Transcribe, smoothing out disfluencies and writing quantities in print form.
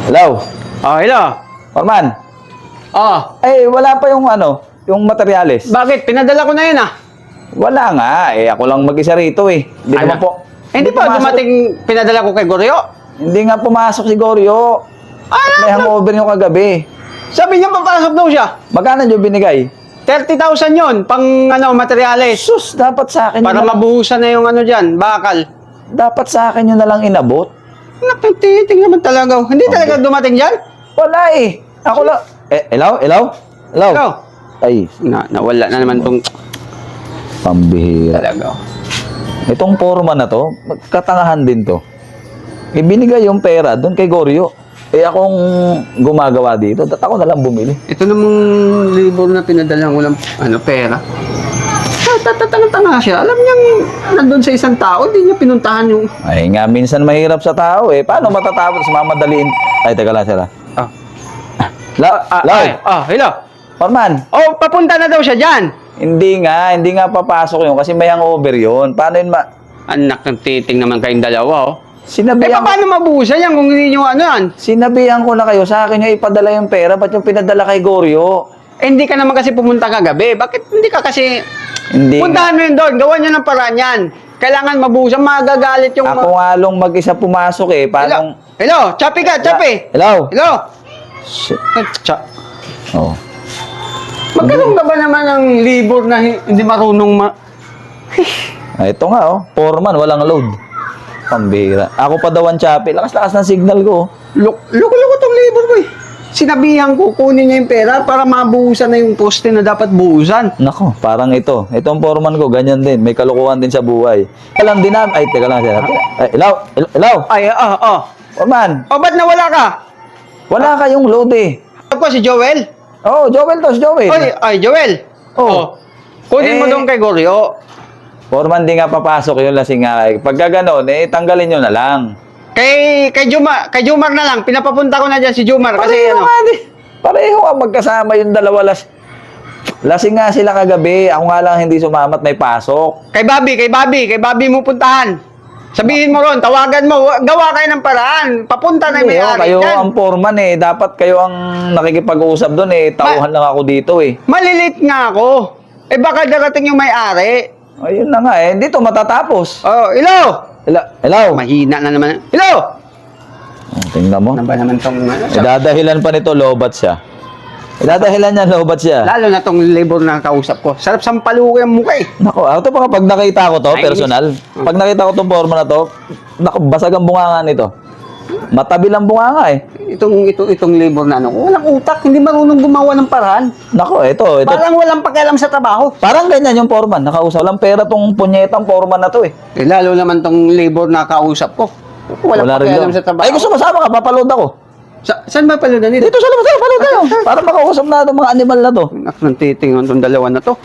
Hello? Oh, hello. Foreman? Oh, Eh, wala pa yung yung materyales. bakit? Pinadala ko na yun ah. Wala nga. Eh, ako lang mag-isa rito eh. Hindi Ano? naman po. Hindi pa pumasok- dumating pinadala ko kay Goryo. Hindi nga pumasok si Goryo. May hangover yung kagabi. Sabi niya papasok daw siya. Magkano yung binigay? 30,000 yun, pang materyales. Sus, dapat sa akin Para yun na, mabuhusan na yung dyan, bakal. dapat sa akin yun na lang inabot. Nakatiting naman talaga. Hindi talaga dumating dyan? Wala eh. Ako lang. Eh, hello? Hello? Hello? Hello? Ay, Nawala na naman tong pambihira. talaga. Itong foreman na to, katangahan din to. Ibinigay yung pera doon kay Goryo. Eh akong gumagawa dito, ako na lang bumili. Ito namang libro na pinadala ko lang, pera. Tatangang-tanga siya. Alam niyang nandun sa isang tao, hindi niya pinuntahan yung... Ay nga, minsan mahirap sa tao eh. Paano matatapos mamadaliin? Ay, teka lang sila. Ah. Hello? Hello. Foreman, Oh, papunta na daw siya dyan. hindi nga papasok yun kasi may hangover yun. Paano yun Anak ng titing naman kayong dalawa, oh. Sinabihan, Paano mabuhusan yan kung hindi nyo yan? sinabihan ko na kayo, sa akin yung ipadala yung pera, ba't yung pinadala kay Goryo? Hindi ka naman kasi pumunta kagabi. Bakit hindi ka kasi... Hindi nga. Puntahan mo yun doon. Gawan nyo ng paraan yan. Kailangan mabuhusan. Magagalit yung... Ako nga lang mag-isa pumasok eh. Paano? Hello? Chappy ka, Chappy. Hello? Hello? Shit. Oh. Magkaroon ka ba naman ng libur na hindi marunong Ah, ito nga oh, foreman, walang load. Pambira. Ako pa daw ang Chappy. Lakas-lakas ng signal ko. Loko-loko tong libur ko eh. Sinabihan ko, kunin niya yung pera para mabuhusan na yung poste na dapat buhusan. Nako, parang ito. Itong foreman ko, ganyan din. May kalukuhan din sa buhay. Alam din namin. Ay, teka lang. Ay, hello? Hello? Ay, Foreman, O, ba't nawala ka? wala kayong load eh. Ako si Joel. Oh, Joel to, si Joel. Ay, Joel. Oh. Kunin mo Eh. doon kay Goryo. Foreman, di nga papasok yun lasing nga. Pagka ganon, tanggalin nyo na lang. Kay Jumar na lang. Pinapapunta ko na dyan si Jumar. Kasi Pareho nga di. Pareho nga magkasama yung dalawa lasing nga sila kagabi. Ako nga lang hindi sumamat, may pasok. Kay Bobby mo puntahan. Sabihin mo ron, tawagan mo, gawa kayo ng paraan. Papunta na yung Hindi, may-ari kayo dyan. ang foreman eh. Dapat kayo ang nakikipag-usap doon eh. Tauhan lang ako dito eh. Malilit nga ako. Eh baka darating yung may-ari. Ayun na nga eh. Dito matatapos. Oh, hello! Hello? Mahina na naman. Hello! Tingnan mo. Ano ba naman tong... Idadahilan pa nito, lobat siya. Idadahilan niya, lobat siya. Lalo na tong labor na kausap ko. Sarap sampaluko yung mukha eh. Nako, ito pa pag nakita ko to, Ay, personal. Pag nakita ko tong foreman na to, nako, basag ang bunganga nito. Matabi lang bunganga eh. Itong labor na walang utak, hindi marunong gumawa ng paraan. Nako, ito. Parang walang pakialam sa trabaho. Parang ganyan yung foreman. Nakausap. Walang pera tong punyetang foreman na to eh. Eh, lalo naman tong labor na kausap ko. Walang Wala rin pakialam yun. sa trabaho. Ay, gusto mo sama ka? Papaload ako. Saan ba pala na nito? Dito sa labas tayo, paload tayo. Para makausap na itong mga animal na to. Anak ng titing itong dalawa na to.